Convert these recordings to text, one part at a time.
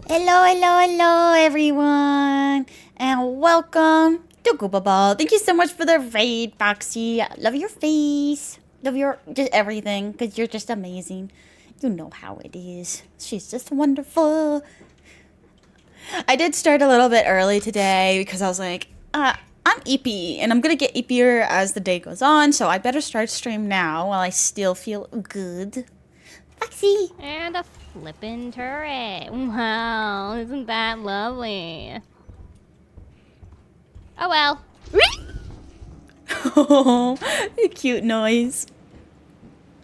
Hello, everyone, and welcome to Koopa Ball. Thank you so much for the raid, Foxy. Love your face. Love your just everything, because you're just amazing. You know how it is. She's just wonderful. I did start a little bit early today because I was like, I'm eepy, and I'm gonna get eepier as the day goes on, so I better start stream now while I still feel good. Foxy! And a flippin' turret. Wow, isn't that lovely? Oh well. Oh, the cute noise.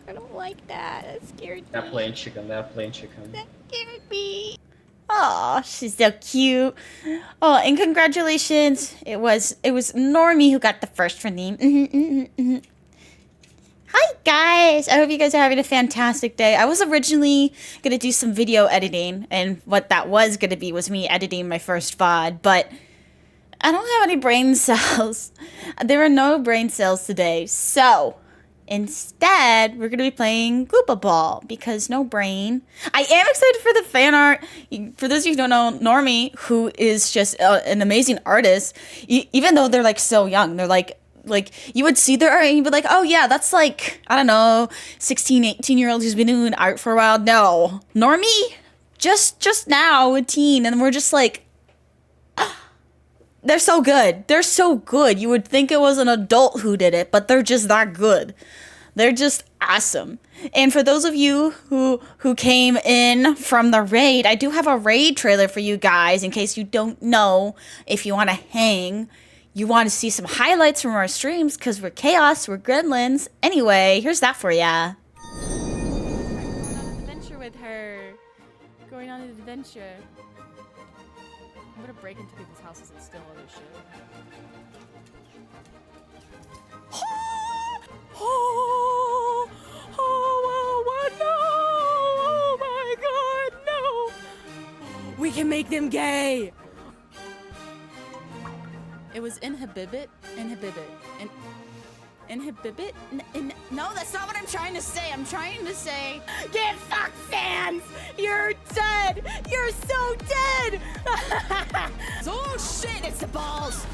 I don't like that. That scared me. That plain chicken. That scared me. Oh, she's so cute. Oh, and congratulations. It was Normie who got the first name. Hi guys. I hope you guys are having a fantastic day. I was originally going to do some video editing, and what that was going to be was me editing my first VOD, but I don't have any brain cells. There are no brain cells today. So, instead, we're going to be playing Koopa Ball because no brain. I am excited for the fan art. For those of you who don't know, Normie, who is just an amazing artist, even though they're like so young, they're like you would see their art and you'd be like, oh yeah, that's like, I don't know, 16, 18-year-old who's been doing art for a while. No, Normie, just now a teen, and we're just like, they're so good. They're so good. You would think it was an adult who did it, but they're just that good. They're just awesome. And for those of you who came in from the raid, I do have a raid trailer for you guys in case you don't know if you want to hang. you want to see some highlights from our streams because we're chaos, we're gremlins. Anyway, here's that for ya. Going on an adventure with her. Going on an adventure. I'm gonna break into people's houses and steal all their shit. No! Oh my god, no! We can make them gay! It was inhibibit? No, that's not what I'm trying to say. I'm trying to say, get fucked, fans! You're dead! You're so dead! Oh shit, it's the balls!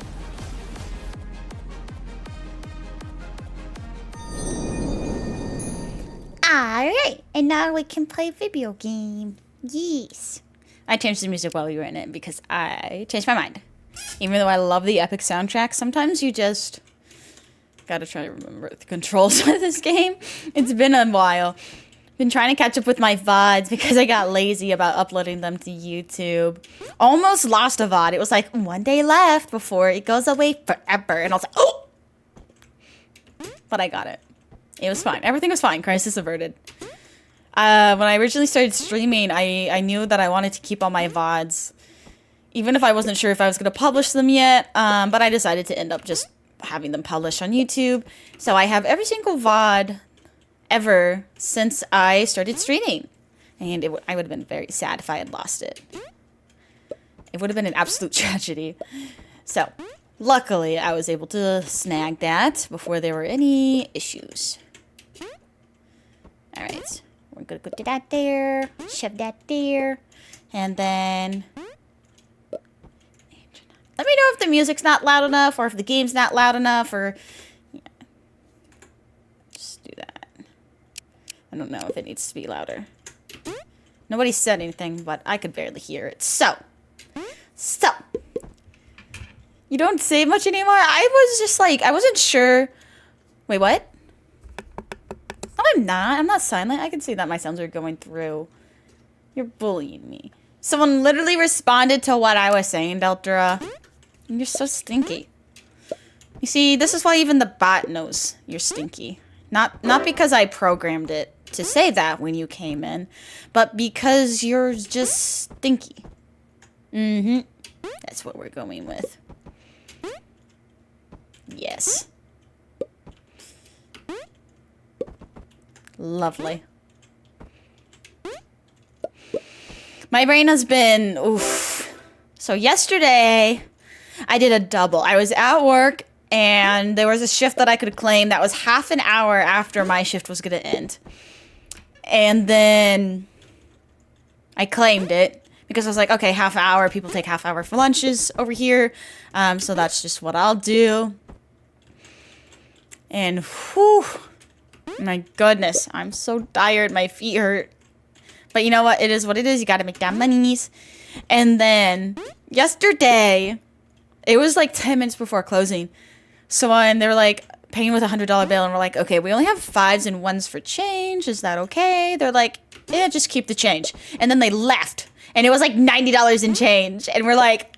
Alright, and now we can play video game. Yes. I changed the music while we were in it because I changed my mind. Even though I love the epic soundtrack, sometimes you just gotta try to remember the controls of this game. It's been a while. Been trying to catch up with my VODs because I got lazy about uploading them to YouTube. Almost lost a VOD. It was like 1 day left before it goes away forever. And I was like, oh! But I got it. It was fine. Everything was fine. Crisis averted. When I originally started streaming, I knew that I wanted to keep all my VODs. Even if I wasn't sure if I was going to publish them yet. But I decided to end up just having them published on YouTube. So I have every single VOD ever since I started streaming. And I would have been very sad if I had lost it. It would have been an absolute tragedy. So, luckily, I was able to snag that before there were any issues. Alright. We're going to put that there. Shove that there. And then... let me know if the music's not loud enough, or if the game's not loud enough, or... yeah. Just do that. I don't know if it needs to be louder. Nobody said anything, but I could barely hear it. So. You don't say much anymore? I was just like, I wasn't sure. Wait, what? No, I'm not. I'm not silent. I can see that my sounds are going through. You're bullying me. Someone literally responded to what I was saying, Deltra. You're so stinky. You see, this is why even the bot knows you're stinky. Not because I programmed it to say that when you came in, but because you're just stinky. Mm-hmm. That's what we're going with. Yes. Lovely. My brain has been, oof. So yesterday, I did a double. I was at work, and there was a shift that I could claim that was half an hour after my shift was going to end. And then I claimed it because I was like, okay, half hour. People take half hour for lunches over here. So that's just what I'll do. And whew, my goodness, I'm so tired. My feet hurt. But you know what? It is what it is. You got to make that monies. And then yesterday, it was like 10 minutes before closing. So when they were like paying with $100 bill, and we're like, okay, we only have 5s and 1s for change. Is that okay? They're like, yeah, just keep the change. And then they left. And it was like $90 in change. And we're like...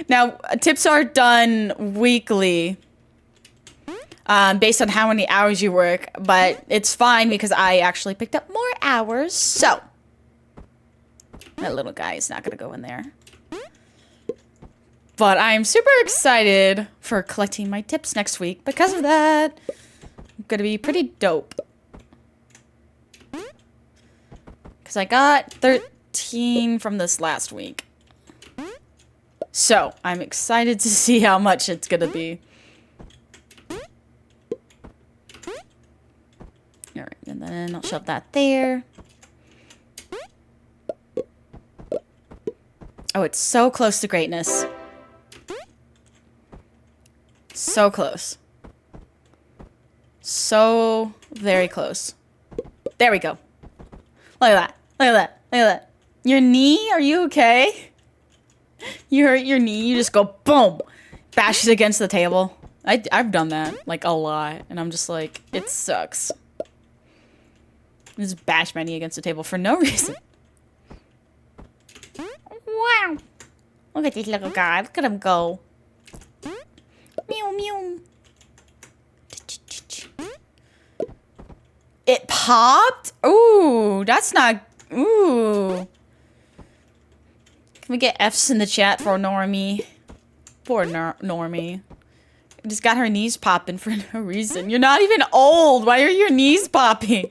Now, tips are done weekly. Based on how many hours you work. But it's fine because I actually picked up more hours. So, that little guy is not going to go in there. But I'm super excited for collecting my tips next week. Because of that, I'm going to be pretty dope. Because I got 13 from this last week. So, I'm excited to see how much it's going to be. Alright, and then I'll shove that there. Oh, it's so close to greatness. So close. So very close. There we go. Look at that. Look at that. Look at that. Your knee? Are you okay? You hurt your knee, you just go boom. Bash it against the table. I've done that like a lot. And I'm just like, it sucks. Just bash my knee against the table for no reason. Wow. Look Look at this little guy. Look at him go. Meow, meow. It popped? Ooh, that's not... Ooh. Can we get F's in the chat for Normie? Poor Normie. Just got her knees popping for no reason. You're not even old. Why are your knees popping?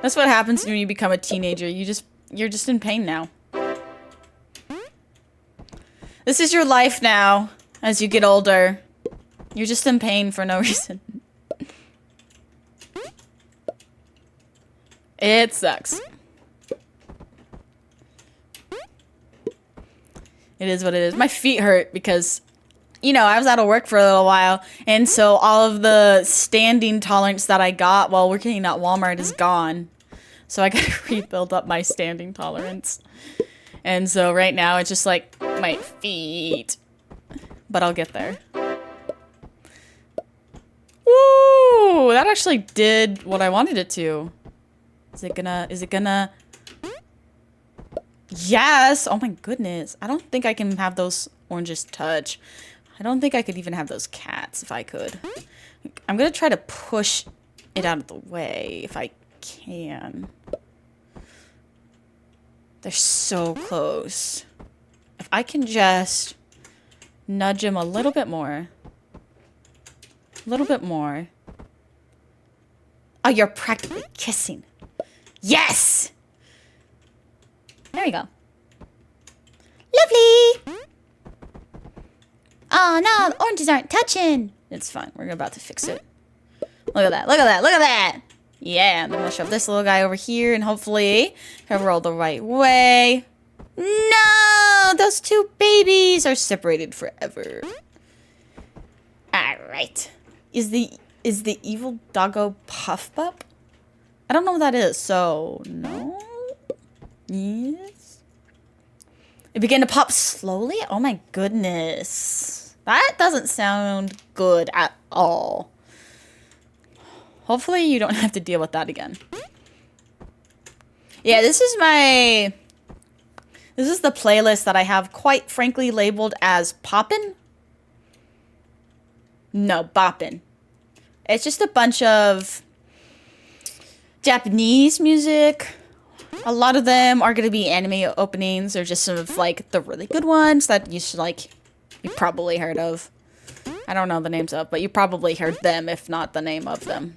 That's what happens when you become a teenager. You're just in pain now. This is your life now as you get older. You're just in pain for no reason. It sucks. It is what it is. My feet hurt because, you know, I was out of work for a little while. And so all of the standing tolerance that I got while working at Walmart is gone. So I gotta rebuild up my standing tolerance. And so right now it's just like my feet. But I'll get there. Woo! That actually did what I wanted it to. Is it gonna... Yes! Oh my goodness. I don't think I can have those oranges touch. I don't think I could even have those cats if I could. I'm gonna try to push it out of the way if I can. They're so close. If I can just nudge them a little bit more. A little bit more. Oh, you're practically kissing. Yes! There we go. Lovely! Oh no, the oranges aren't touching. It's fine. We're about to fix it. Look at that. Look at that. Look at that. Yeah, and then we'll shove this little guy over here and hopefully he'll roll the right way. No! Those two babies are separated forever. Alright. Is the evil doggo Puff Pup? I don't know what that is, so no. Yes. It began to pop slowly? Oh my goodness. That doesn't sound good at all. Hopefully you don't have to deal with that again. Yeah, this is the playlist that I have quite frankly labeled as Poppin'. No, Boppin'. It's just a bunch of Japanese music. A lot of them are going to be anime openings or just some of like the really good ones that you probably heard of. I don't know the names of, but you probably heard them if not the name of them.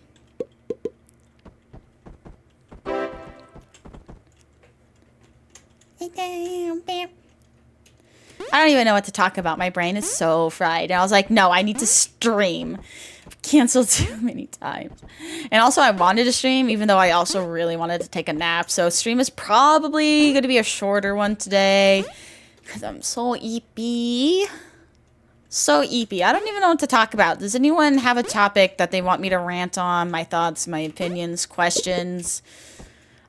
I don't even know what to talk about. My brain is so fried. And I was like, no, I need to stream. I've canceled too many times. And also I wanted to stream, even though I also really wanted to take a nap. So stream is probably going to be a shorter one today. Because I'm so eepy. So eepy. I don't even know what to talk about. Does anyone have a topic that they want me to rant on? My thoughts, my opinions, questions?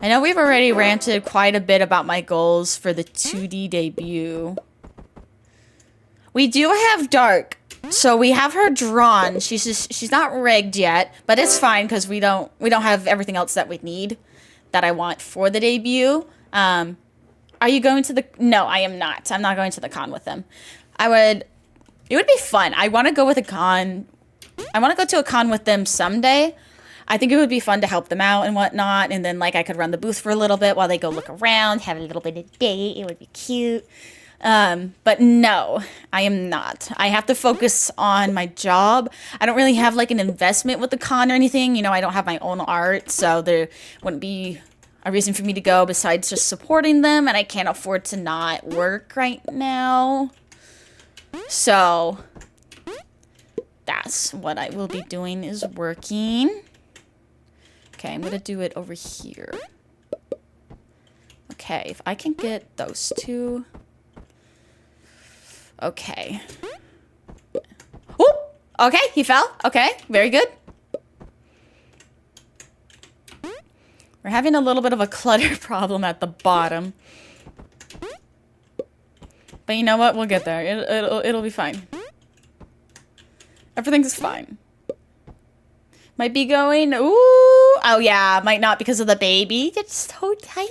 I know we've already ranted quite a bit about my goals for the 2D debut. We do have Dark, so we have her drawn. She's not rigged yet, but it's fine because we don't have everything else that we need that I want for the debut. Are you going to the? No, I am not. I'm not going to the con with them. It would be fun. I want to go with a con. I want to go to a con with them someday. I think it would be fun to help them out and whatnot, and then like I could run the booth for a little bit while they go look around, have a little bit of date. It would be cute. But no, I am not. I have to focus on my job. I don't really have like an investment with the con or anything. You know, I don't have my own art, so there wouldn't be a reason for me to go besides just supporting them, and I can't afford to not work right now. So that's what I will be doing, is working. Okay, I'm gonna do it over here. Okay, if I can get those two. Okay. Oh, okay, he fell. Okay, very good. We're having a little bit of a clutter problem at the bottom. But you know what? We'll get there. It'll be fine. Everything's fine. Might be going. Ooh, Oh yeah, might not because of the baby. It's so tiny.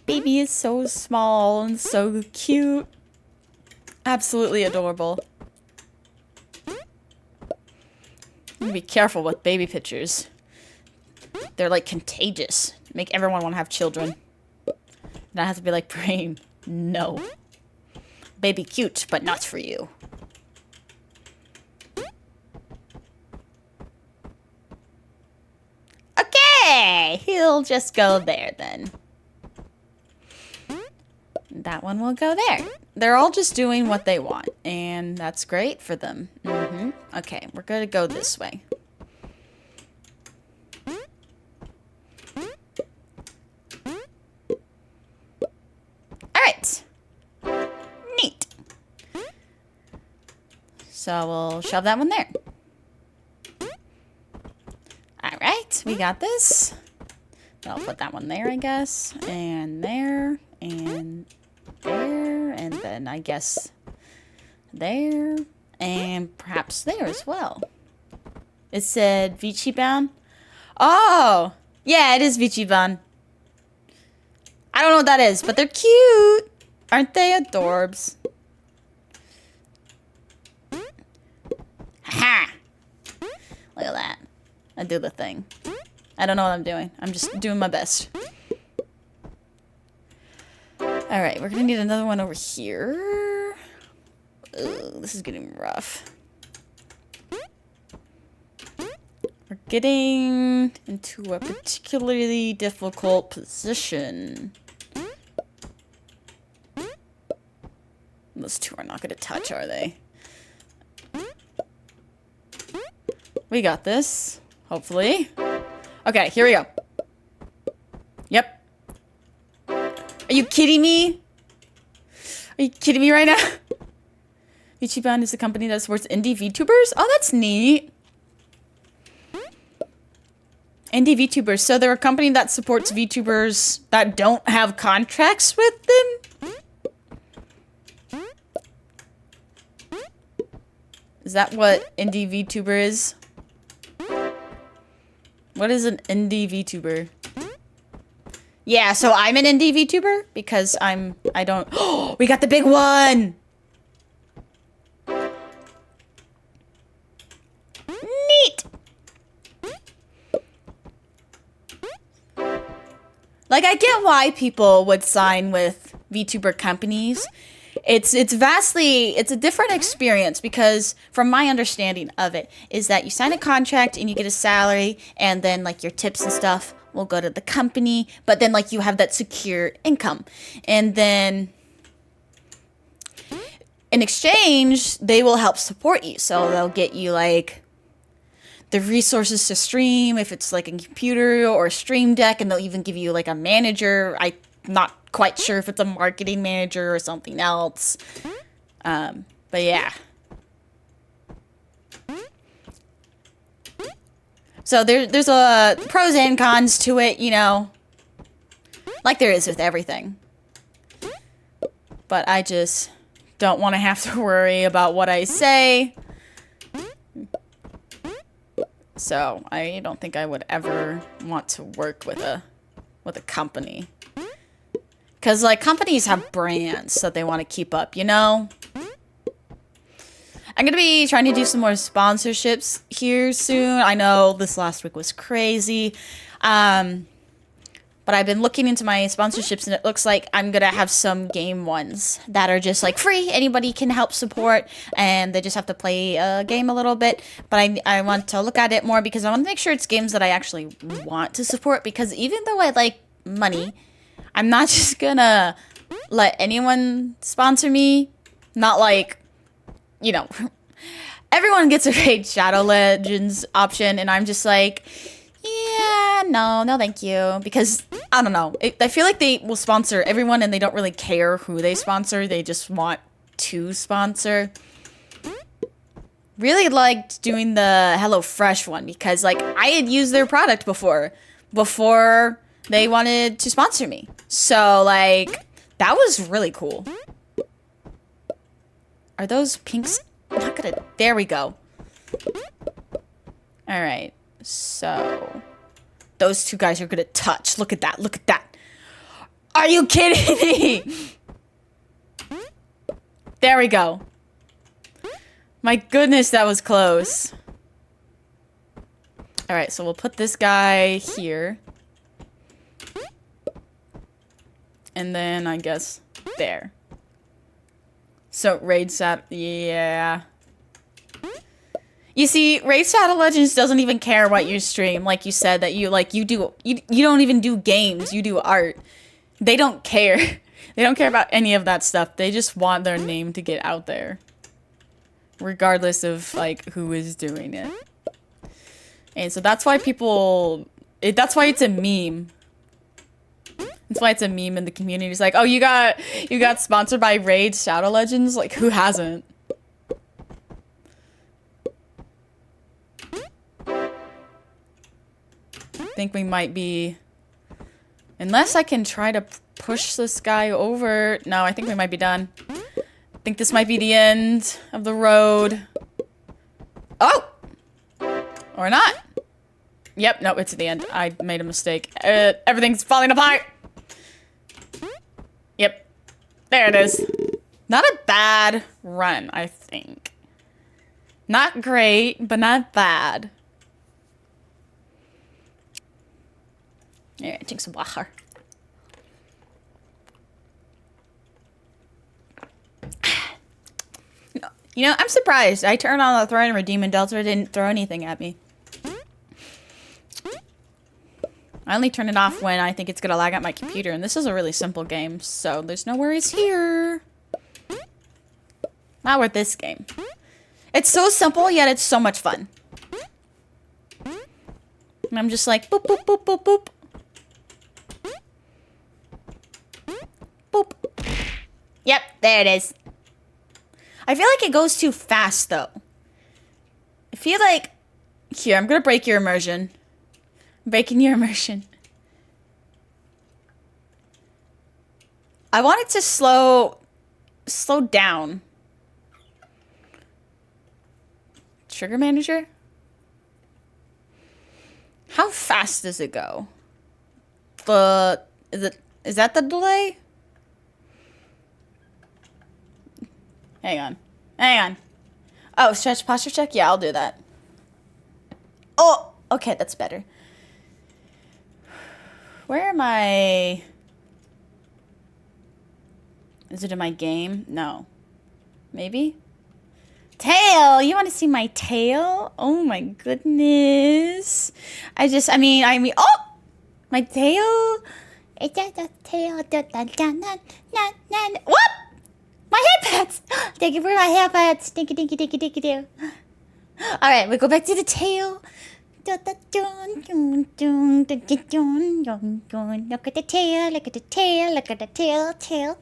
Baby is so small and so cute. Absolutely adorable. Be careful with baby pictures. They're like contagious. Make everyone want to have children. And I have to be like, Brain, no. Baby cute, but not for you. Okay, he'll just go there then. That one will go there. They're all just doing what they want, and that's great for them. Okay, we're gonna go this way. Alright. Neat. So we'll shove that one there. Alright, we got this. I'll put that one there, I guess. And there. And there. And then I guess there. And perhaps there as well. It said Vichiban. Oh! Yeah, it is Vichiban. I don't know what that is, but they're cute. Aren't they adorbs? Ha! Look at that. I do the thing. I don't know what I'm doing. I'm just doing my best. Alright, we're gonna need another one over here. Ugh, this is getting rough. We're getting into a particularly difficult position. Those two are not gonna touch, are they? We got this. Hopefully. Okay, here we go. Yep. Are you kidding me? Are you kidding me right now? Ichiban is a company that supports indie VTubers? Oh, that's neat. Indie VTubers. So they're a company that supports VTubers that don't have contracts with them? Is that what indie VTuber is? What is an indie VTuber? Yeah, so I'm an indie VTuber because I don't. Oh, we got the big one. Neat. Like, I get why people would sign with VTuber companies. It's a different experience because from my understanding of it is that you sign a contract and you get a salary and then like your tips and stuff will go to the company, but then like you have that secure income. And then in exchange, they will help support you. So they'll get you like the resources to stream if it's like a computer or a stream deck, and they'll even give you like a manager. I'm not quite sure if it's a marketing manager or something else. But yeah. So there's a pros and cons to it, you know, like there is with everything. But I just don't want to have to worry about what I say. So I don't think I would ever want to work with a company. Because, like, companies have brands that they want to keep up, you know? I'm going to be trying to do some more sponsorships here soon. I know this last week was crazy. But I've been looking into my sponsorships, and it looks like I'm going to have some game ones that are just, like, free. Anybody can help support, and they just have to play a game a little bit. But I want to look at it more because I want to make sure it's games that I actually want to support. Because even though I like money, I'm not just gonna let anyone sponsor me. Not like, you know, everyone gets a Raid Shadow Legends option, and I'm just like, yeah, no, thank you. Because, I don't know, I feel like they will sponsor everyone, and they don't really care who they sponsor. They just want to sponsor. Really liked doing the HelloFresh one, because, like, I had used their product before they wanted to sponsor me. So, like, that was really cool. Are those pinks? Not gonna... There we go. Alright. So... those two guys are gonna touch. Look at that. Look at that. Are you kidding me? There we go. My goodness, that was close. Alright, so we'll put this guy here. And then, I guess, there. So, Raid yeah. You see, Raid Shadow Legends doesn't even care what you stream. Like you said, that you don't even do games, you do art. They don't care. They don't care about any of that stuff. They just want their name to get out there. Regardless of, like, who is doing it. And so that's why people... that's why it's a meme. That's why it's a meme in the community. It's like, oh, you got sponsored by Raid Shadow Legends? Like, who hasn't? I think we might be... Unless I can try to push this guy over... No, I think we might be done. I think this might be the end of the road. Oh! Or not. Yep, no, it's the end. I made a mistake. Everything's falling apart! Yep. There it is. Not a bad run, I think. Not great, but not bad. Yeah, drink some water. You know, I'm surprised. I turned on the Throne and Redeem and Delta didn't throw anything at me. I only turn it off when I think it's gonna lag out my computer, and this is a really simple game, so there's no worries here. Not with this game. It's so simple, yet it's so much fun. And I'm just like, boop, boop, boop, boop, boop. Boop. Yep, there it is. I feel like it goes too fast, though. I feel like... Here, I'm gonna break your immersion. Breaking your immersion. I want it to slow down. Trigger manager? How fast does it go? Is that the delay? Hang on. Hang on. Oh, stretch posture check? Yeah, I'll do that. Oh, okay, that's better. Where am I? Is it in my game? No. Maybe? Tail! You want to see my tail? Oh my goodness. I mean, oh! My tail? It's a tail. What? My headpads! Thank you for my headpads. Thank you, thank you, thank you, thank you. Alright, we go back to the tail. Look at the tail, look at the tail, look at the tail, tail.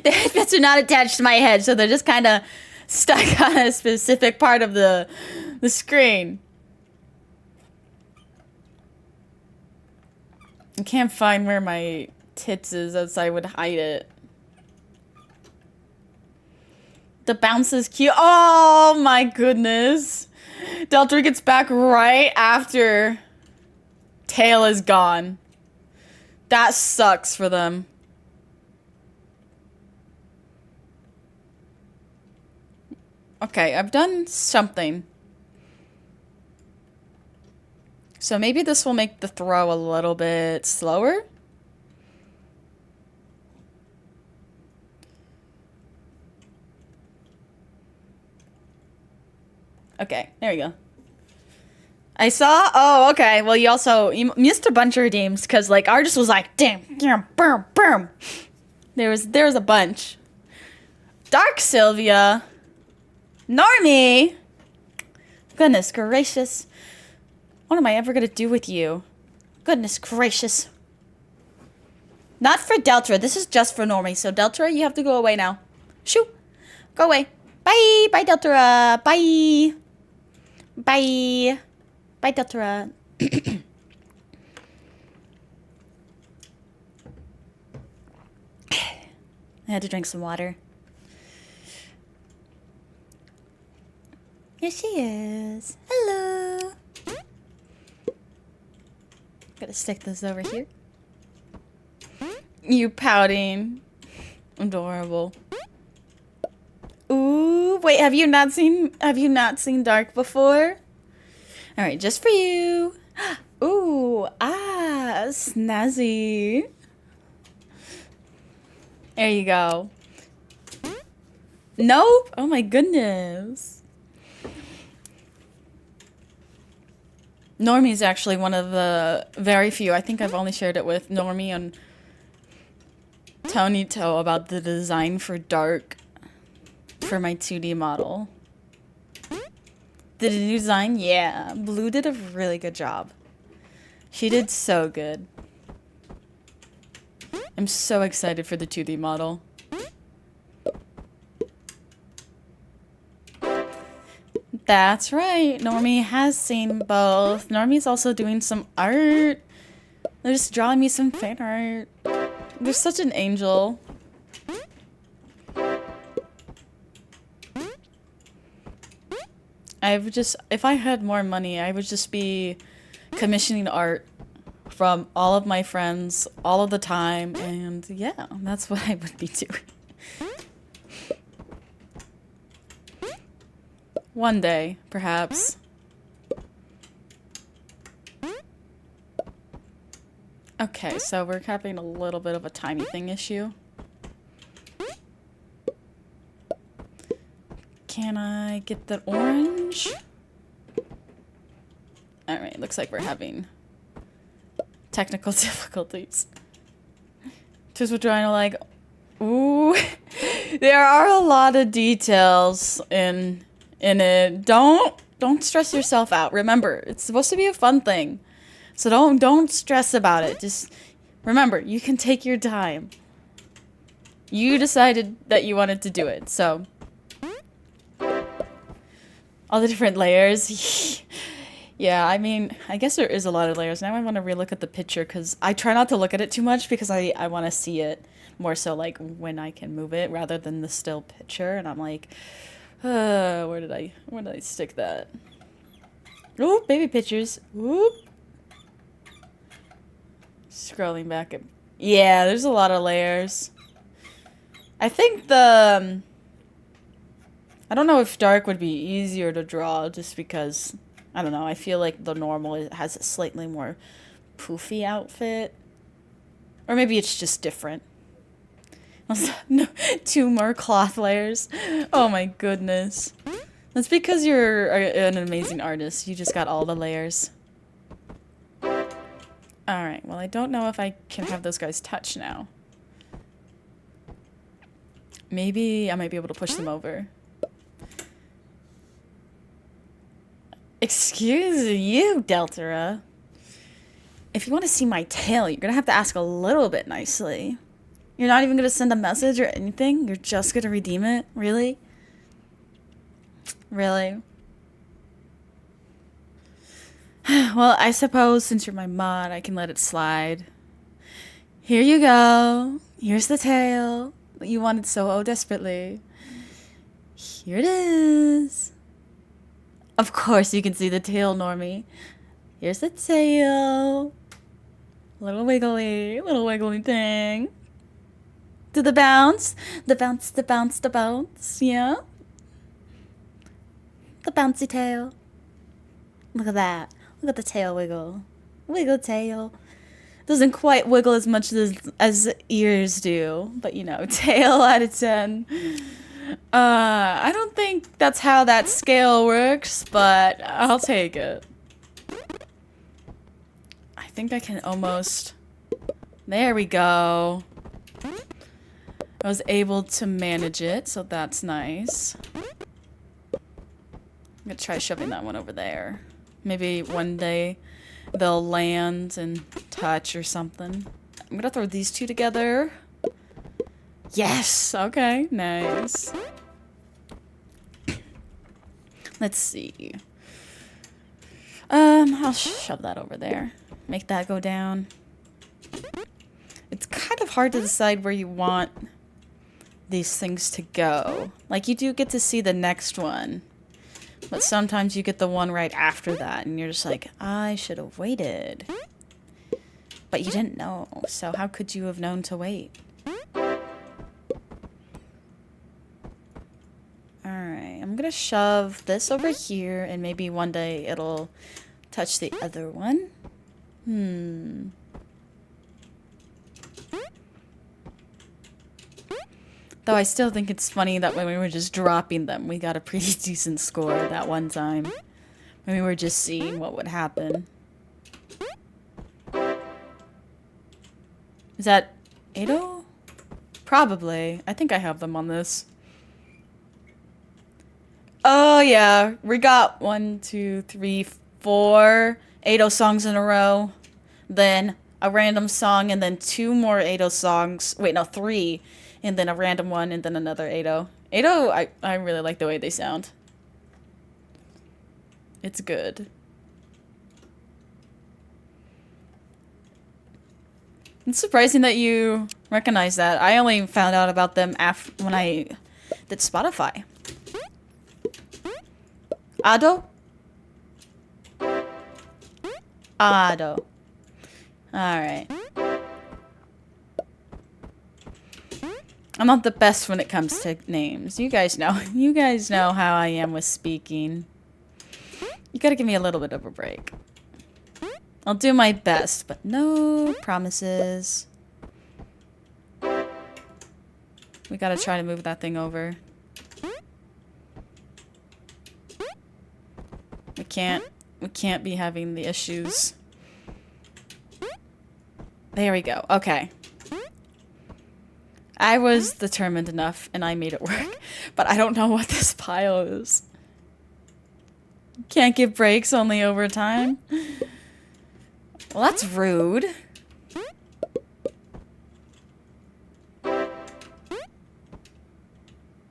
The headphones are not attached to my head, so they're just kind of stuck on a specific part of the screen. I can't find where my tits is, else I would hide it. The bounce is cute. Oh my goodness. Delta gets back right after Tail is gone. That sucks for them. Okay, I've done something. So maybe this will make the throw a little bit slower. Okay, there we go. I saw. Oh, okay. Well, you missed a bunch of redeems because like ours just was like damn, boom, boom. There was a bunch. Dark Sylvia, Normie. Goodness gracious, what am I ever gonna do with you? Goodness gracious. Not for Deltra. This is just for Normie. So Deltra, you have to go away now. Shoo, go away. Bye, bye, Deltra. Bye. Bye. Bye, Deltra. I had to drink some water. Here she is. Hello. Gotta stick this over here. You pouting. Adorable. Ooh, wait, have you not seen Dark before? All right, just for you. Ooh, snazzy. There you go. Nope. Oh my goodness. Normie is actually one of the very few. I think I've only shared it with Normie and Tonito about the design for Dark for my 2D model. Did a new design? Yeah. Blue did a really good job. She did so good. I'm so excited for the 2D model. That's right. Normie has seen both. Normie's also doing some art. They're just drawing me some fan art. They're such an angel. If I had more money, I would just be commissioning art from all of my friends all of the time, and yeah, that's what I would be doing. One day, perhaps. Okay, so we're having a little bit of a timey thing issue. Can I get the orange? Alright, looks like we're having technical difficulties. Just we're trying to like, ooh, there are a lot of details in it. Don't stress yourself out. Remember, it's supposed to be a fun thing. So don't stress about it. Just remember, you can take your time. You decided that you wanted to do it, so all the different layers. Yeah, I mean, I guess there is a lot of layers. Now I want to relook at the picture because I try not to look at it too much because I want to see it more so like when I can move it rather than the still picture. And I'm like, where did I stick that? Oh, baby pictures. Whoop. Scrolling back. Yeah, there's a lot of layers. I think I don't know if Dark would be easier to draw just because, I don't know, I feel like the normal has a slightly more poofy outfit. Or maybe it's just different. No, 2 more cloth layers. Oh my goodness. That's because you're an amazing artist. You just got all the layers. Alright, well I don't know if I can have those guys touch now. Maybe I might be able to push them over. Excuse you, Deltara. If you want to see my tail, you're gonna have to ask a little bit nicely. You're not even gonna send a message or anything? You're just gonna redeem it? Really? Really? Well, I suppose since you're my mod, I can let it slide. Here you go. Here's the tail that you wanted so desperately. Here it is. Of course you can see the tail, Normie. Here's the tail. Little wiggly thing. To the bounce. The bounce, the bounce, the bounce. Yeah? The bouncy tail. Look at that. Look at the tail wiggle. Wiggle tail. Doesn't quite wiggle as much as ears do. But, you know, tail out of 10. I don't think that's how that scale works, but I'll take it. I think I can almost... There we go. I was able to manage it, so that's nice. I'm gonna try shoving that one over there. Maybe one day they'll land and touch or something. I'm gonna throw these 2 together. Yes! Okay, nice. Let's see. I'll shove that over there. Make that go down. It's kind of hard to decide where you want these things to go. Like, you do get to see the next one. But sometimes you get the one right after that, and you're just like, I should have waited. But you didn't know, so how could you have known to wait? Alright, I'm gonna shove this over here, and maybe one day it'll touch the other one. Though I still think it's funny that when we were just dropping them, we got a pretty decent score that one time. When we were just seeing what would happen. Is that Ado? Probably. I think I have them on this. Oh yeah, we got 1, 2, 3, 4 Ado songs in a row. Then a random song, and then 2 more Ado songs. Wait, no, 3. And then a random one, and then another Ado. Ado, I really like the way they sound. It's good. It's surprising that you recognize that. I only found out about them when I did Spotify. Ado? Ado. Alright. I'm not the best when it comes to names. You guys know. You guys know how I am with speaking. You gotta give me a little bit of a break. I'll do my best, but no promises. We gotta try to move that thing over. We can't be having the issues. There we go. Okay. I was determined enough, and I made it work. But I don't know what this pile is. Can't give breaks, only overtime. Well, that's rude. Alright,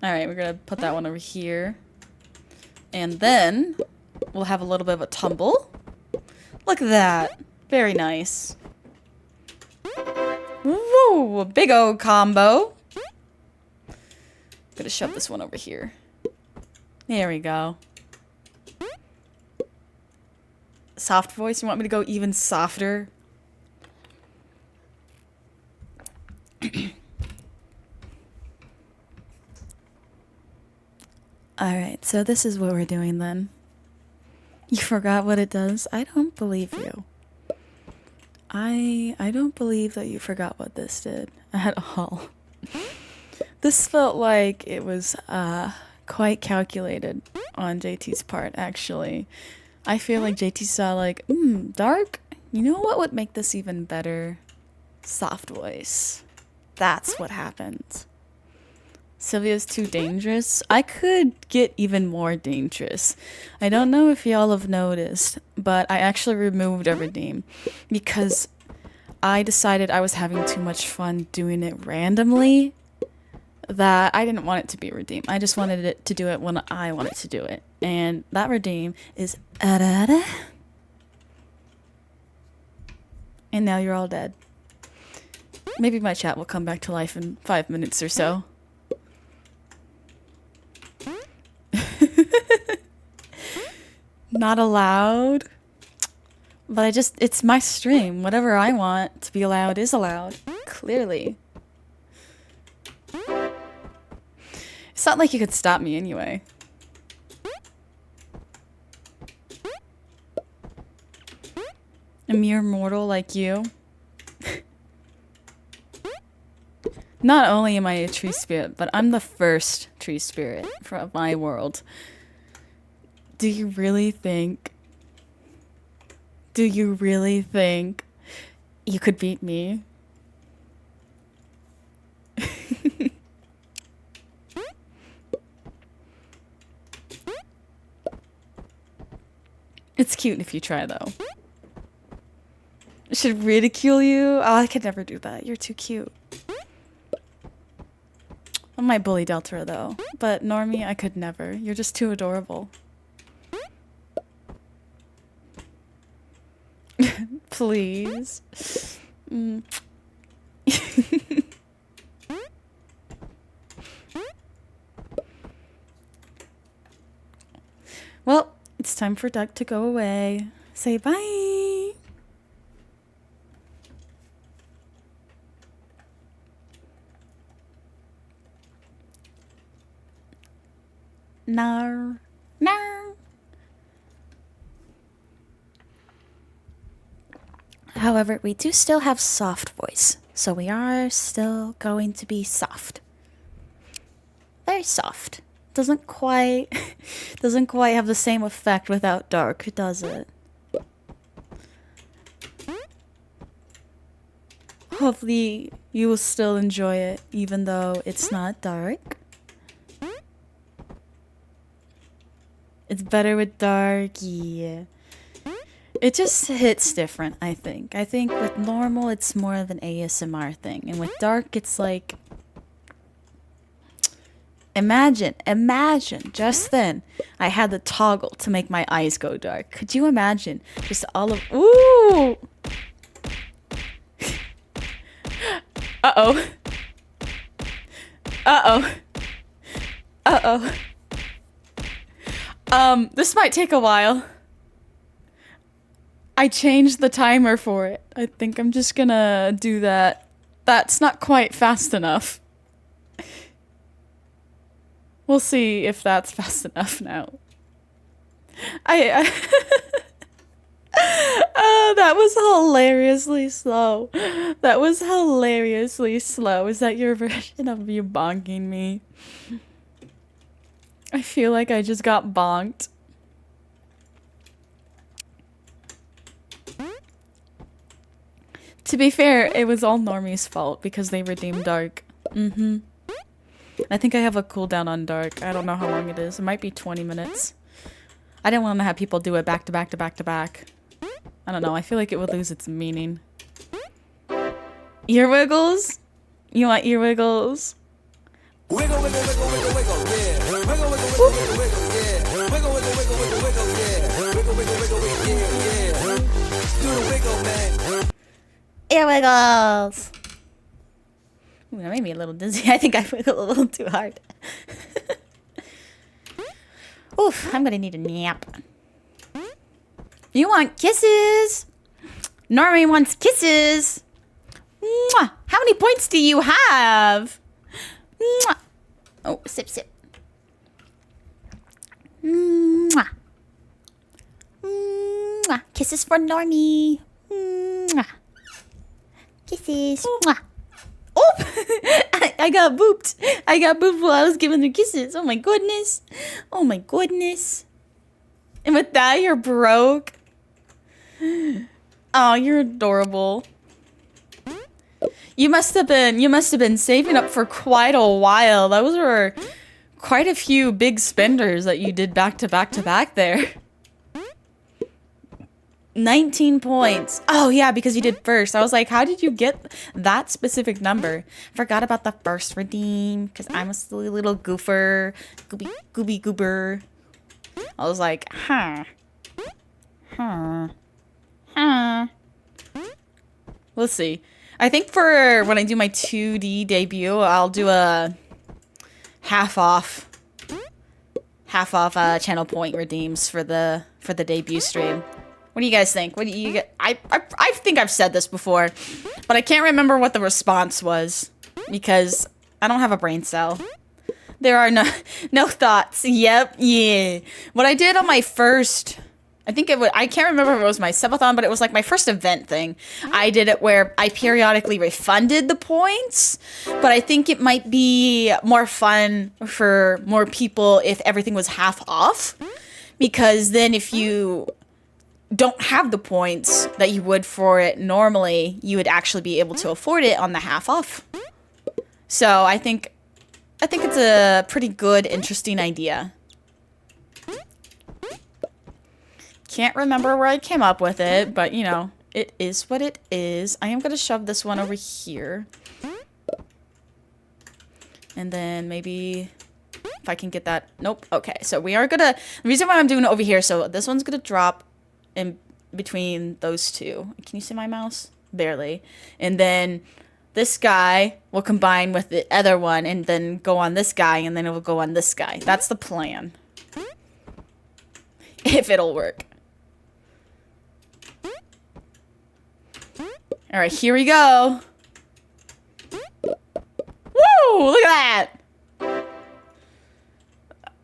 we're gonna put that one over here. And then we'll have a little bit of a tumble. Look at that. Very nice. Woo! A big old combo. Gonna shove this one over here. There we go. Soft voice? You want me to go even softer? Alright, so this is what we're doing then. You forgot what it does? I don't believe you. I don't believe that you forgot what this did at all. This felt like it was quite calculated on JT's part, actually. I feel like JT saw like, dark? You know what would make this even better? Soft voice. That's what happened. Sylvia's too dangerous. I could get even more dangerous. I don't know if y'all have noticed, but I actually removed a redeem because I decided I was having too much fun doing it randomly, that I didn't want it to be redeemed. I just wanted it to do it when I wanted to do it. And that redeem is and now you're all dead. Maybe my chat will come back to life in 5 minutes or so. Not allowed. But it's my stream. Whatever I want to be allowed is allowed. Clearly. It's not like you could stop me anyway. A mere mortal like you. Not only am I a tree spirit, but I'm the first tree spirit from my world. Do you really think you could beat me? It's cute if you try, though. I should ridicule you? Oh, I could never do that. You're too cute. I might bully Delta, though. But Normie, I could never. You're just too adorable. Please. Well, it's time for Duck to go away. Say bye. No. No. However, we do still have soft voice, so we are still going to be soft. Very soft. Doesn't quite have the same effect without dark, does it? Hopefully you will still enjoy it even though it's not dark. It's better with dark, yeah. It just hits different, I think. I think with normal it's more of an ASMR thing, and with dark it's like, imagine just then I had the toggle to make my eyes go dark. Could you imagine? Just all of, ooh! Uh-oh. Uh-oh. Uh-oh. This might take a while. I changed the timer for it. I think I'm just gonna do that. That's not quite fast enough. We'll see if that's fast enough now. Oh, that was hilariously slow. That was hilariously slow. Is that your version of you bonking me? I feel like I just got bonked. To be fair, it was all Normie's fault because they redeemed Dark. I think I have a cooldown on Dark. I don't know how long it is. It might be 20 minutes. I didn't want to have people do it back to back to back to back. I don't know. I feel like it would lose its meaning. Ear wiggles? You want ear wiggles? Wiggle, wiggle, wiggle, wiggle, wiggle, yeah. Wiggle, wiggle, wiggle, wiggle, wiggle, yeah. Wiggle, wiggle, wiggle, wiggle, wiggle, yeah. Wiggle, wiggle, wiggle, wiggle, yeah, yeah. Do the wiggle, man. Ear wiggles! Ooh, that made me a little dizzy. I think I wiggled a little too hard. Oof, I'm gonna need a nap. You want kisses? Normie wants kisses. Mwah! How many points do you have? Mwah! Oh, sip, sip. Mwah! Mwah! Kisses for Normie. Mwah! Kisses. Mwah! Oh! I got booped. I got booped while I was giving her kisses. Oh my goodness. Oh my goodness. And with that, you're broke. Oh, you're adorable. You must have been saving up for quite a while. Those were quite a few big spenders that you did back to back to back there. 19 points. Oh yeah, because you did first. I was like, how did you get that specific number? Forgot about the first redeem because I'm a silly little goofer. Gooby goober. I was like, huh. We'll see. I think for when I do my 2D debut, I'll do a half off channel point redeems for the debut stream. What do you guys think? What do you get? I think I've said this before, but I can't remember what the response was because I don't have a brain cell. There are no thoughts. Yep, yeah. What I did on my first, I can't remember if it was my subathon, but it was like my first event thing. I did it where I periodically refunded the points, but I think it might be more fun for more people if everything was half off, because then if you don't have the points that you would for it normally, you would actually be able to afford it on the half off. So I think it's a pretty good, interesting idea. Can't remember where I came up with it, but you know, it is what it is. I am gonna shove this one over here. And then maybe if I can get that. Nope. Okay, so we are gonna, the reason why I'm doing it over here, so this one's gonna drop in between those two. Can you see my mouse? Barely. And then this guy will combine with the other one and then go on this guy, and then it will go on this guy. That's the plan. If it'll work. All right, here we go. Woo! Look at that.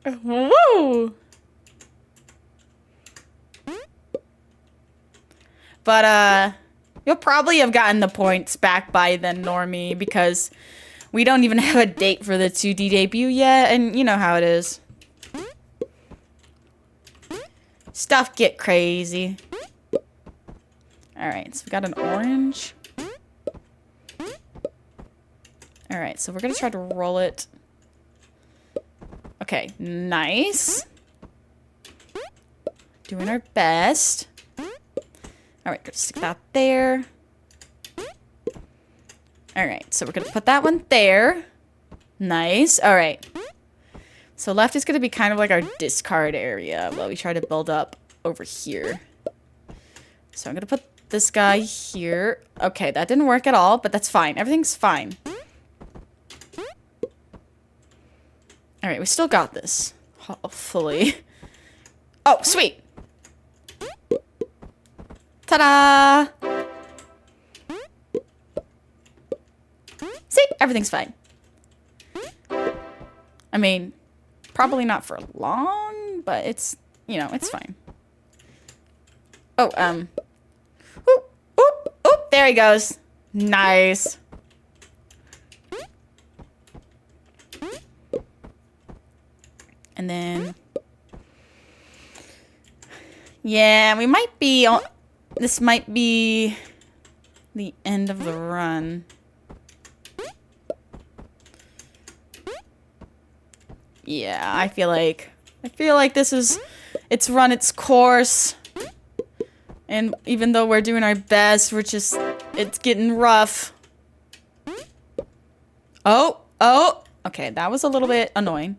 Woo! But, you'll probably have gotten the points back by then, Normie, because we don't even have a date for the 2D debut yet, and you know how it is. Stuff get crazy. Alright, so we got an orange. Alright, so we're gonna try to roll it. Okay, nice. Doing our best. Alright, gonna stick that there. Alright, so we're gonna put that one there. Nice. Alright. So left is gonna be kind of like our discard area while we try to build up over here. So I'm gonna put this guy here. Okay, that didn't work at all, but that's fine. Everything's fine. Alright, we still got this. Hopefully. Oh, sweet! Ta-da! See? Everything's fine. I mean, probably not for long, but it's, you know, it's fine. Oh, oop, oop, oop, there he goes. Nice. And then, yeah, we might be, this might be the end of the run. Yeah, I feel like this is, it's run its course. And even though we're doing our best, it's getting rough. Oh, okay, that was a little bit annoying.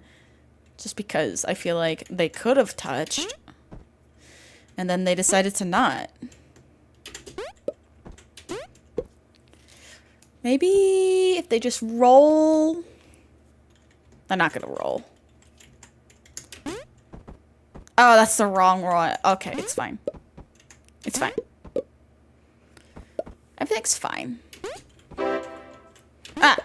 Just because I feel like they could have touched. And then they decided to not. Maybe if they just roll. They're not gonna roll. Oh, that's the wrong roll. Okay, it's fine. It's fine. Everything's fine. Ah!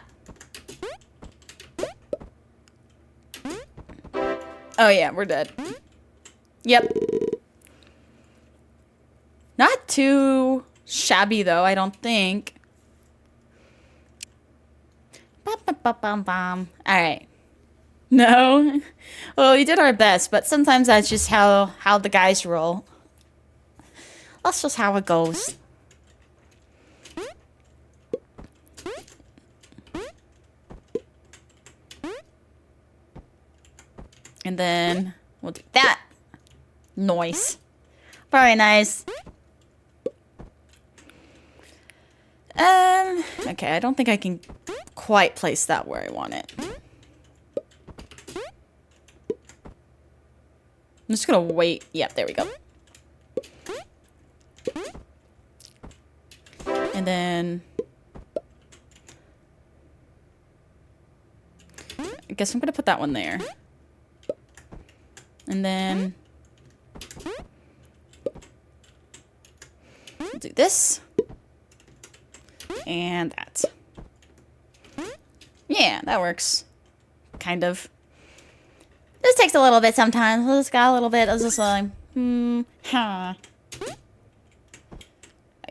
Oh yeah, we're dead. Yep. Not too shabby though, I don't think. Alright. No? Well, we did our best, but sometimes that's just how the guys roll. That's just how it goes. And then we'll do that. Nice. Very nice. Okay, I don't think I can quite place that where I want it. I'm just gonna wait. Yep, there we go. And then I guess I'm gonna put that one there. And then we'll do this. And that. Yeah, that works. Kind of. This takes a little bit sometimes. This got a little bit. I was just like, I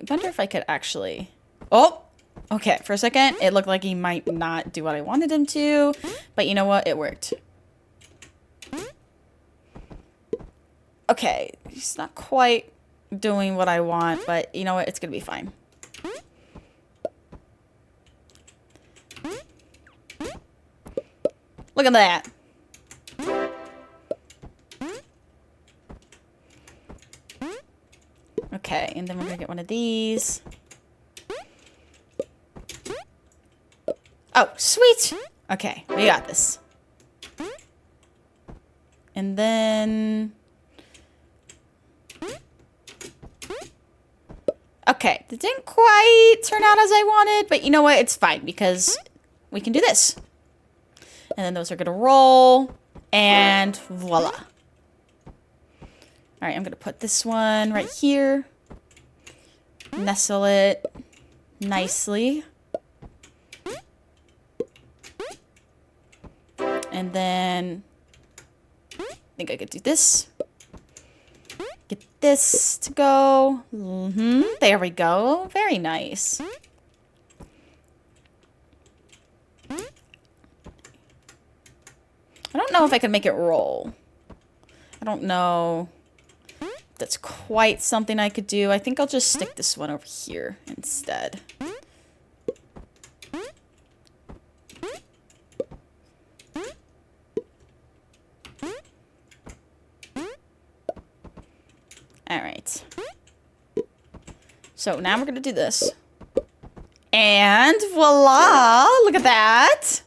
wonder if I could actually... Oh! Okay, for a second, it looked like he might not do what I wanted him to. But you know what? It worked. Okay, he's not quite doing what I want, but you know what? It's gonna be fine. Look at that. Okay, and then we're gonna get one of these. Oh, sweet! Okay, we got this. And then... Okay, that didn't quite turn out as I wanted, but you know what? It's fine because we can do this. And then those are gonna roll, and voila. All right, I'm gonna put this one right here. Nestle it nicely. And then think I could do this. Get this to go. There we go. Very nice. I don't know if I can make it roll. I don't know if that's quite something I could do. I think I'll just stick this one over here instead. All right. So now we're going to do this. And voila! Look at that.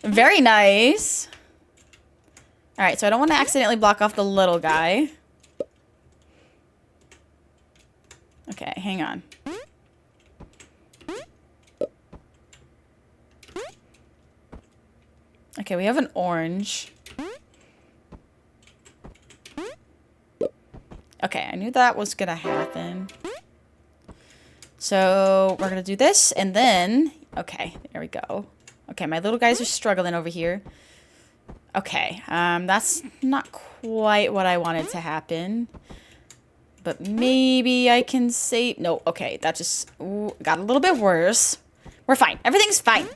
Very nice. All right, so I don't want to accidentally block off the little guy. Okay, hang on. Okay, we have an orange. Okay, I knew that was gonna happen. So we're gonna do this, and then... Okay, there we go. Okay, my little guys are struggling over here. Okay, that's not quite what I wanted to happen. But maybe I can say... No, okay, that just got a little bit worse. We're fine. Everything's fine.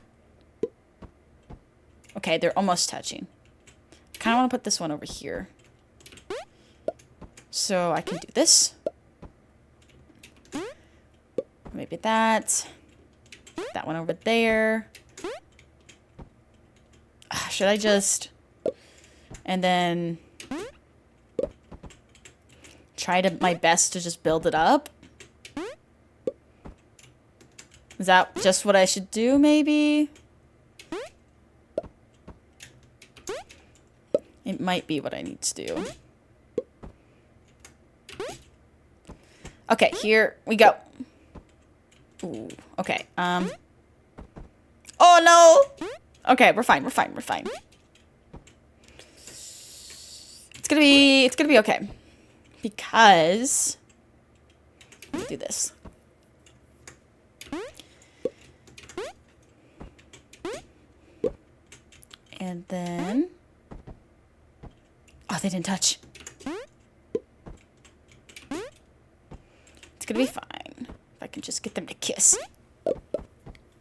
Okay, they're almost touching. I kind of want to put this one over here. So I can do this. Maybe that. That one over there. Should I just... And then... try to my best to just build it up? Is that just what I should do, maybe? It might be what I need to do. Okay, here we go. Ooh, okay, Oh, no! Okay, we're fine, we're fine, we're fine. It's gonna be okay. Because... Let's do this. And then... Oh, they didn't touch. It's gonna be fine. If I can just get them to kiss.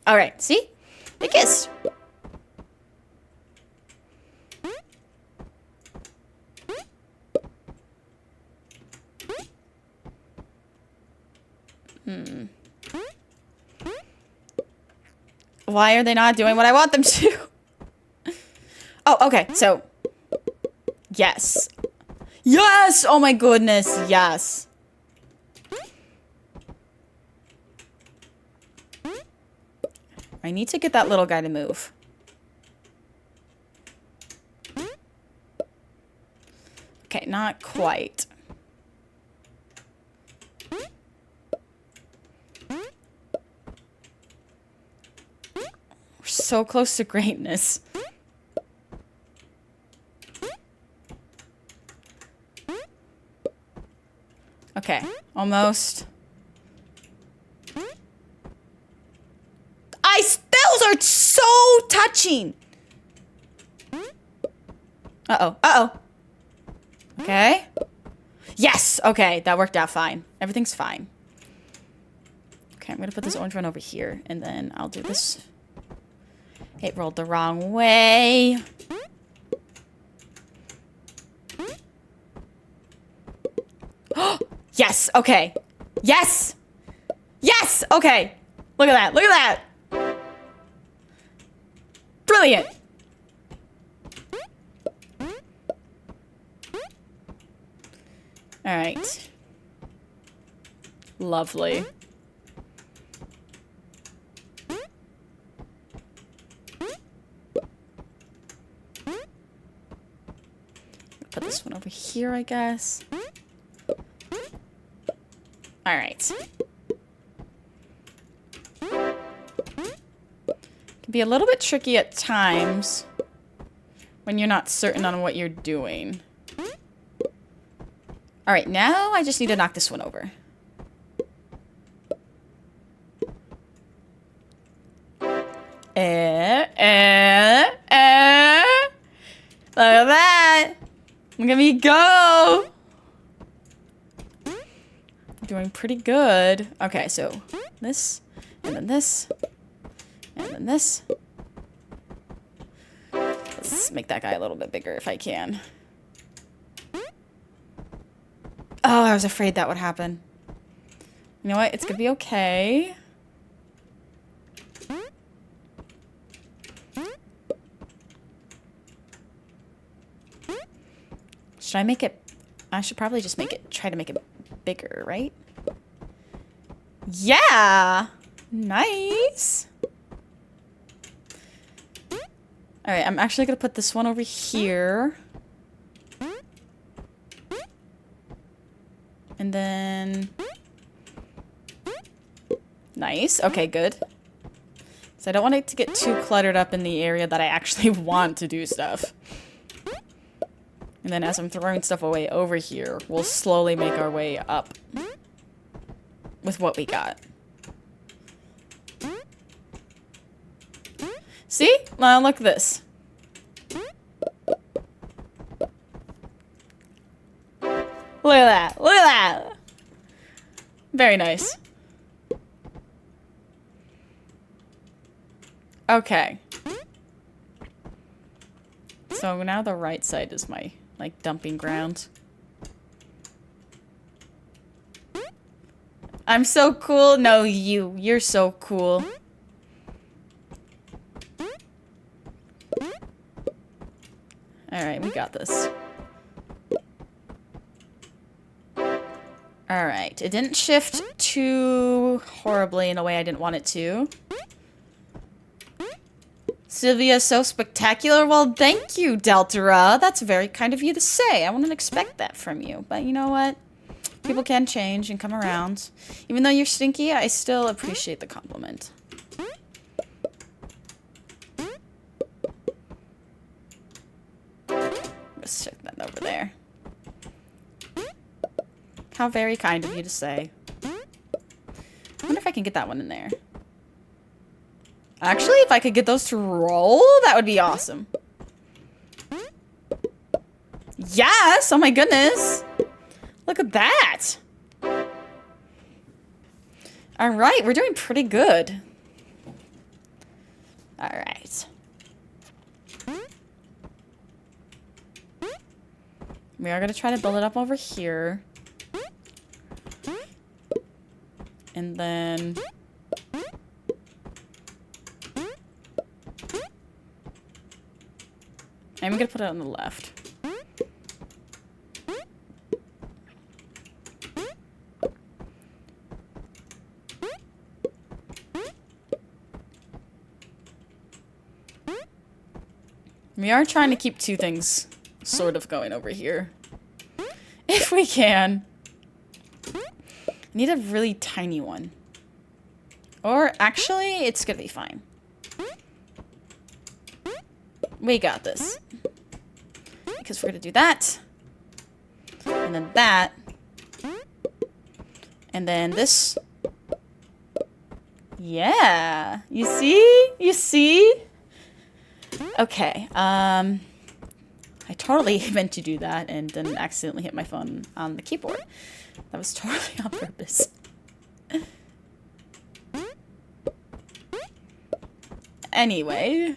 Alright, see? They kissed. Why are they not doing what I want them to? Oh, okay, so... Yes. Yes! Oh my goodness, yes. I need to get that little guy to move. Okay, not quite. We're so close to greatness. Okay, almost. Those are so touching. Uh-oh, uh-oh. Okay. Yes, okay, that worked out fine. Everything's fine. Okay, I'm gonna put this orange one over here, and then I'll do this. It rolled the wrong way. Yes, okay. Yes! Yes! Okay. Look at that, look at that! Brilliant! Alright. Lovely. Put this one over here, I guess. Alright. Can be a little bit tricky at times when you're not certain on what you're doing. Alright, now I just need to knock this one over. Look at that. Look at me go! Doing pretty good. Okay, so this, and then this, and then this. Let's make that guy a little bit bigger if I can. Oh, I was afraid that would happen. You know what? It's gonna be okay. Should I make it... I should probably just make it... Try to make it bigger, right? Yeah! Nice! Alright, I'm actually gonna put this one over here. And then... Nice. Okay, good. So I don't want it to get too cluttered up in the area that I actually want to do stuff. And then as I'm throwing stuff away over here, we'll slowly make our way up with what we got. See? Now look at this. Look at that. Look at that. Very nice. Okay. So now the right side is my, like, dumping ground. I'm so cool. No, you. You're so cool. Alright, we got this. Alright, it didn't shift too horribly in a way I didn't want it to. Sylvia, so spectacular. Well, thank you, Deltara. That's very kind of you to say. I wouldn't expect that from you. But you know what? People can change and come around. Even though you're stinky, I still appreciate the compliment. Let's stick that over there. How very kind of you to say. I wonder if I can get that one in there. Actually, if I could get those to roll, that would be awesome. Yes! Oh my goodness! Look at that! Alright, we're doing pretty good. Alright. We are going to try to build it up over here. And then... I'm going to put it on the left. We are trying to keep two things sort of going over here. If we can. I need a really tiny one. Or actually, it's going to be fine. We got this. Because we're going to do that. And then that. And then this. Yeah. You see? You see? Okay. I totally meant to do that and then accidentally hit my phone on the keyboard. That was totally on purpose. Anyway.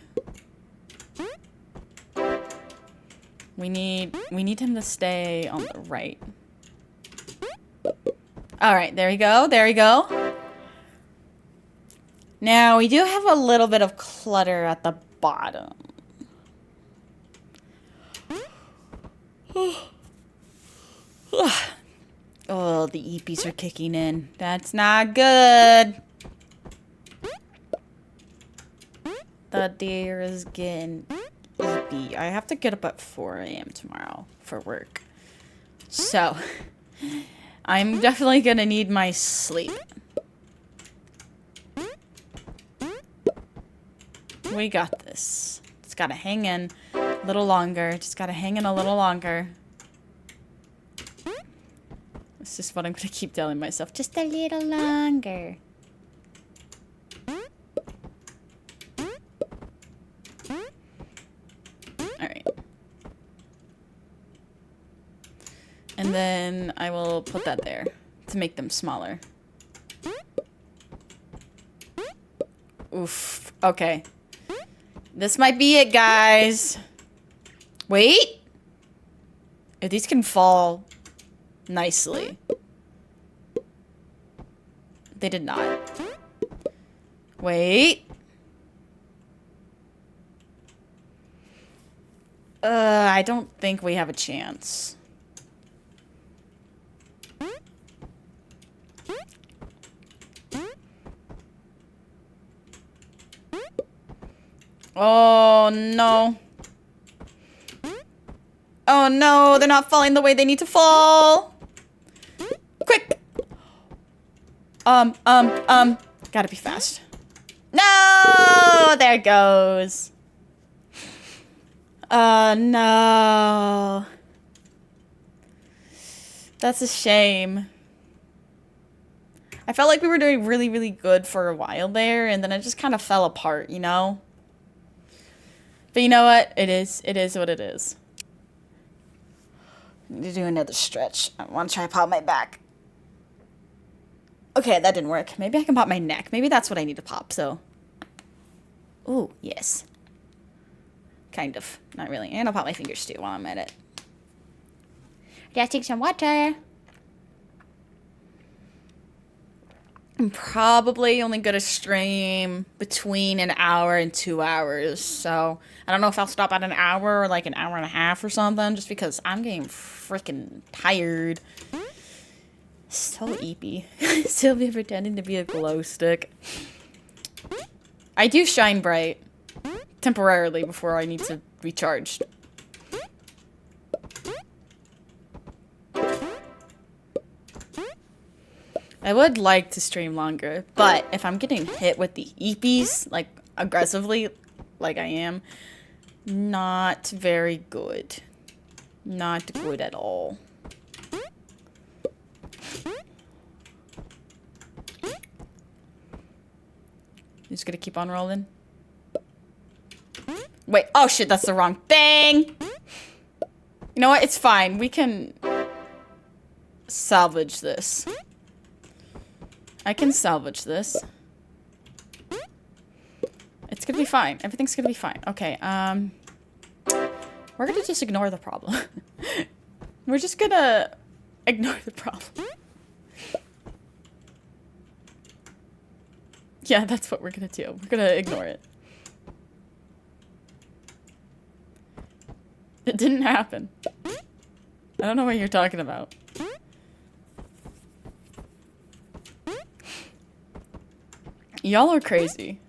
We need him to stay on the right. Alright, there we go. There we go. Now, we do have a little bit of clutter at the bottom. Oh, the eepies are kicking in. That's not good. The deer is getting eepy. I have to get up at 4 a.m. tomorrow for work. So, I'm definitely gonna need my sleep. We got this. Just gotta hang in a little longer. Just gotta hang in a little longer. It's just what I'm gonna keep telling myself. Just a little longer. Alright. And then I will put that there to make them smaller. Oof. Okay. This might be it, guys. Wait. If these can fall nicely. They did not. Wait. I don't think we have a chance. Oh, no. Oh, no. They're not falling the way they need to fall. Quick. Gotta be fast. No! There it goes. No. That's a shame. I felt like we were doing really, really good for a while there, and then it just kind of fell apart, you know? But you know what? It is what it is. I need to do another stretch. I want to try to pop my back. Okay, that didn't work. Maybe I can pop my neck. Maybe that's what I need to pop, so. Ooh, yes. Kind of. Not really. And I'll pop my fingers too while I'm at it. I gotta take some water. I'm probably only gonna stream between an hour and 2 hours. So I don't know if I'll stop at an hour or like an hour and a half or something, just because I'm getting freaking tired. So eepy. Still be pretending to be a glow stick. I do shine bright temporarily before I need to recharge. I would like to stream longer, but if I'm getting hit with the eepies, like, aggressively, like I am, not very good. Not good at all. Just gonna keep on rolling. Wait, oh shit, that's the wrong thing! You know what, it's fine. We can salvage this. I can salvage this. It's gonna be fine. Everything's gonna be fine. Okay, we're gonna just ignore the problem. We're just gonna ignore the problem. Yeah, that's what we're gonna do. We're gonna ignore it. It didn't happen. I don't know what you're talking about. Y'all are crazy.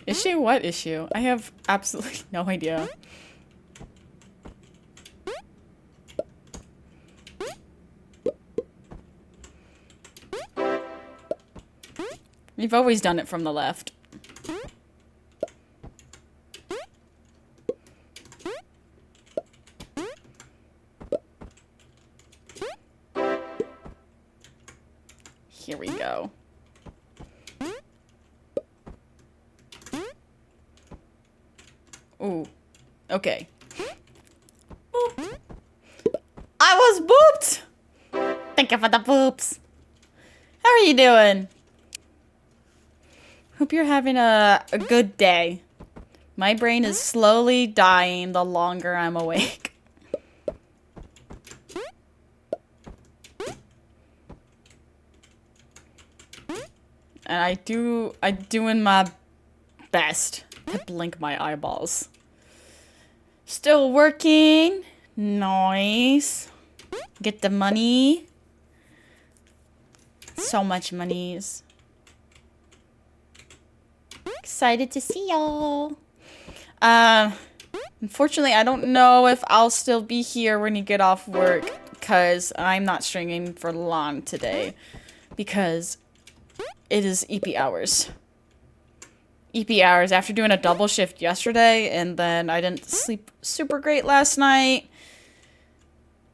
Issue? What issue? I have absolutely no idea. You've always done it from the left. Here we go. Ooh. Okay. Ooh. I was booped! Thank you for the boops. How are you doing? Hope you're having a good day. My brain is slowly dying the longer I'm awake. And I'm doing my best to blink my eyeballs. Still working. Nice. Get the money. So much monies. Excited to see y'all. Unfortunately, I don't know if I'll still be here when you get off work, because I'm not streaming for long today, because it is EP hours. EP hours after doing a double shift yesterday, and then I didn't sleep super great last night.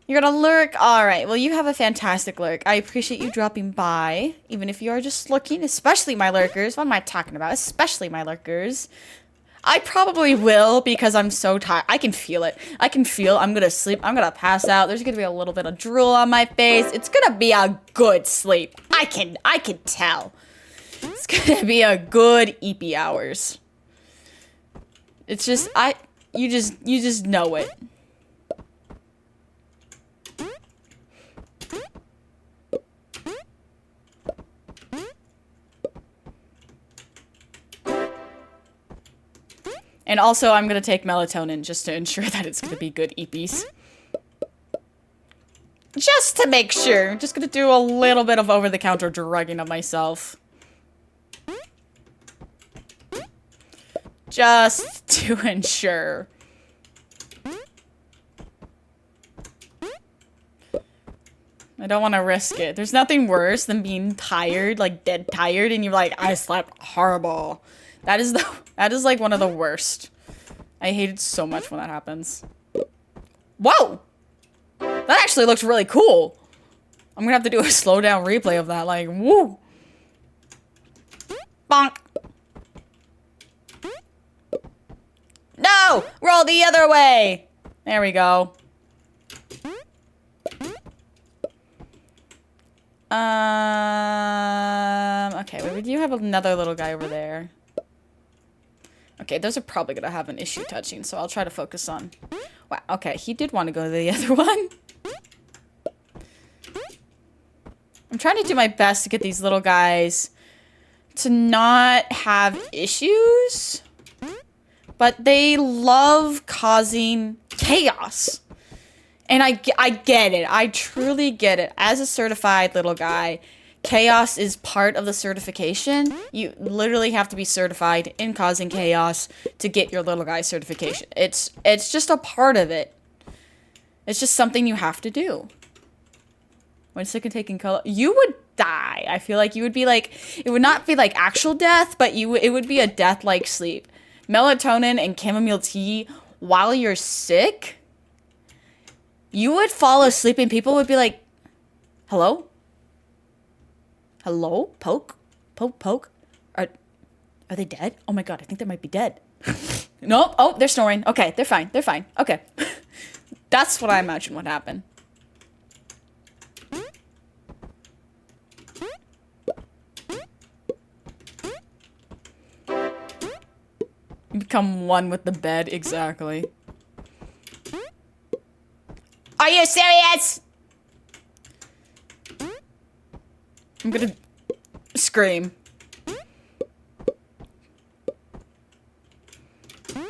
You're gonna lurk? Alright, well, you have a fantastic lurk. I appreciate you dropping by, even if you are just lurking, especially my lurkers. What am I talking about? Especially my lurkers. I probably will because I'm so tired. I can feel it. I can feel I'm gonna sleep. I'm gonna pass out. There's gonna be a little bit of drool on my face. It's gonna be a good sleep. I can tell. It's gonna be a good eepy hours. It's just you just know it. And also, I'm gonna take melatonin just to ensure that it's gonna be good eepies. Just to make sure. I'm just gonna do a little bit of over-the-counter drugging of myself. Just to ensure. I don't want to risk it. There's nothing worse than being tired, like dead tired, and you're like, I slept horrible. That is like one of the worst. I hate it so much when that happens. Whoa! That actually looks really cool. I'm gonna have to do a slow down replay of that, like, woo! Bonk! No! Roll the other way! There we go. Okay, we do have another little guy over there. Okay, those are probably gonna have an issue touching, so I'll try to focus on... Wow, okay, he did want to go to the other one. I'm trying to do my best to get these little guys to not have issues, but they love causing chaos. And I get it. I truly get it. As a certified little guy, chaos is part of the certification. You literally have to be certified in causing chaos to get your little guy certification. It's just a part of it. It's just something you have to do. When sick and taking color, you would die. I feel like you would be like, it would not be like actual death, but it would be a death like sleep. Melatonin and chamomile tea while you're sick, you would fall asleep and people would be like, hello? Hello? Poke? Poke, poke? Are they dead? Oh my god, I think they might be dead. Nope. Oh, they're snoring. Okay, they're fine. They're fine. Okay. That's what I imagine would happen. You become one with the bed, exactly. Are you serious? I'm gonna scream.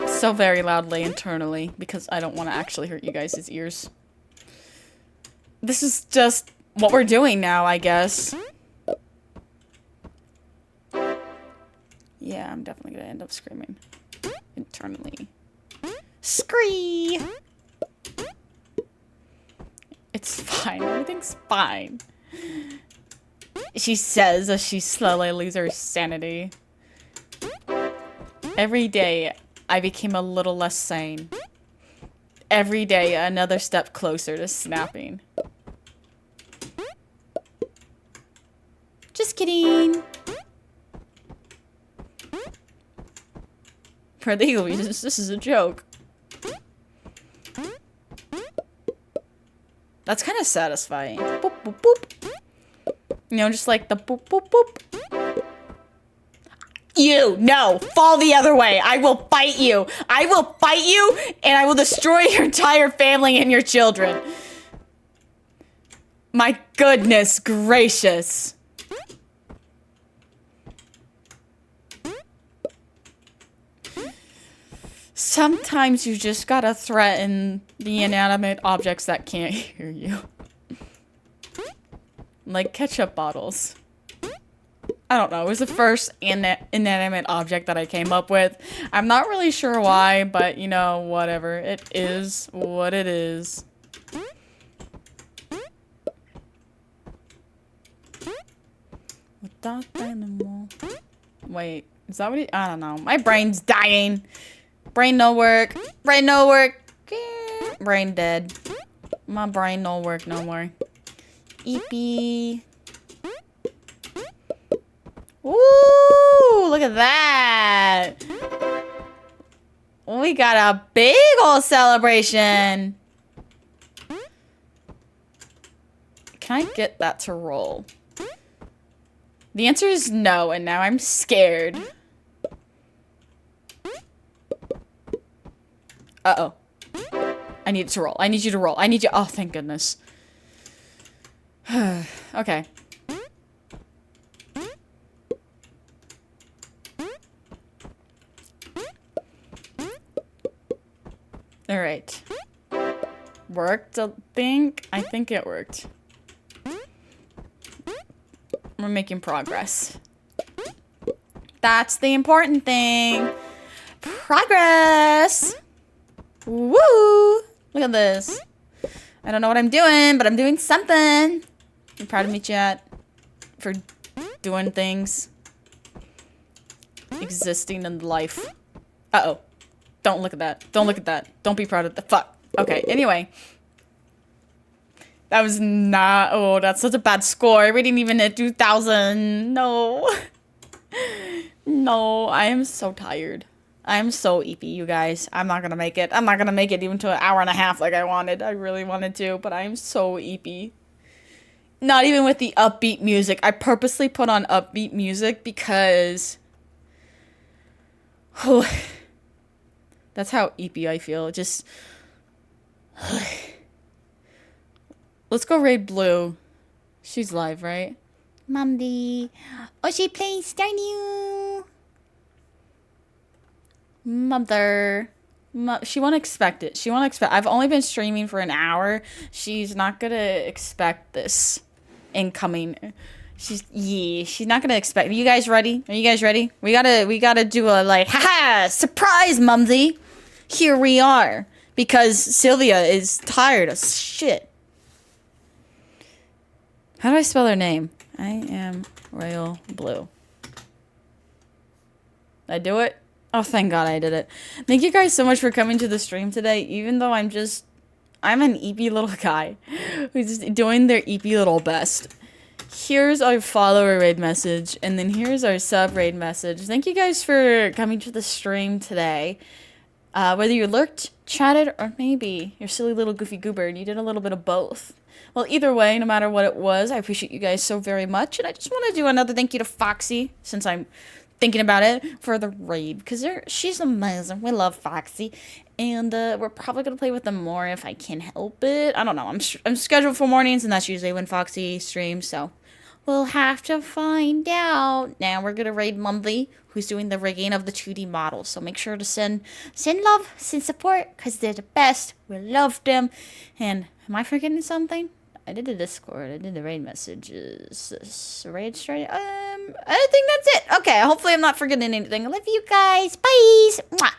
So very loudly internally because I don't want to actually hurt you guys' ears. This is just what we're doing now, I guess. Yeah, I'm definitely gonna end up screaming. Internally. Scree! It's fine. Everything's fine. She says as she slowly loses her sanity. Every day, I became a little less sane. Every day, another step closer to snapping. Just kidding. For legal reasons, this is a joke. That's kind of satisfying. Boop, boop, boop. You know, just like the boop, boop, boop. You, no, fall the other way. I will fight you. I will fight you, and I will destroy your entire family and your children. My goodness gracious. Sometimes you just gotta threaten the inanimate objects that can't hear you. Like ketchup bottles. I don't know, it was the first inanimate object that I came up with. I'm not really sure why, but you know, whatever. It is what it is. Without animal. Wait, is that what he? I don't know. My brain's dying. Brain no work. Brain no work. Brain dead. My brain no work no more. Eepy. Ooh, look at that. We got a big old celebration. Can I get that to roll? The answer is no, and now I'm scared. Uh-oh. I need it to roll. I need you to roll. I need you. Oh, thank goodness. Okay. All right. Worked, I think. I think it worked. We're making progress. That's the important thing. Progress. Woo! Look at this. I don't know what I'm doing, but I'm doing something. I'm proud of me, chat, for doing things. Existing in life. Uh-oh. Don't look at that. Don't look at that. Don't be proud of the fuck. Okay, anyway. That was not... Oh, that's such a bad score. We didn't even hit 2,000. No. No, I am so tired. I'm so eepy, you guys. I'm not gonna make it. I'm not gonna make it even to an hour and a half like I wanted. I really wanted to, but I'm so eepy. Not even with the upbeat music. I purposely put on upbeat music because... That's how eepy I feel. Just... Let's go raid Blue. She's live, right? Mommy. Oh, she plays Stardew. Mother. She won't expect it. She won't expect... I've only been streaming for an hour. She's not gonna expect this incoming. She's not gonna expect... Are you guys ready? Are you guys ready? We gotta do a, like, haha, surprise, Mumsy. Here we are. Because Sylvia is tired of shit. How do I spell her name? I am Royal Blue. Did I do it? Oh, thank God I did it. Thank you guys so much for coming to the stream today, even though I'm an eepy little guy who's just doing their eepy little best. Here's our follower raid message, and then here's our sub raid message. Thank you guys for coming to the stream today. Whether you lurked, chatted, or maybe you're silly little goofy goober and you did a little bit of both. Well, either way, no matter what it was, I appreciate you guys so very much. And I just want to do another thank you to Foxy, since I'm thinking about it, for the raid. Because she's amazing. We love Foxy. And we're probably going to play with them more if I can help it. I don't know. I'm scheduled for mornings, and that's usually when Foxy streams, so... We'll have to find out. Now we're going to raid Mumley, who's doing the rigging of the 2D models. So make sure to send love, send support, because they're the best. We love them. And am I forgetting something? I did the Discord. I did the raid messages. Raid straight. I think that's it. Okay, hopefully I'm not forgetting anything. I love you guys. Bye. Mwah.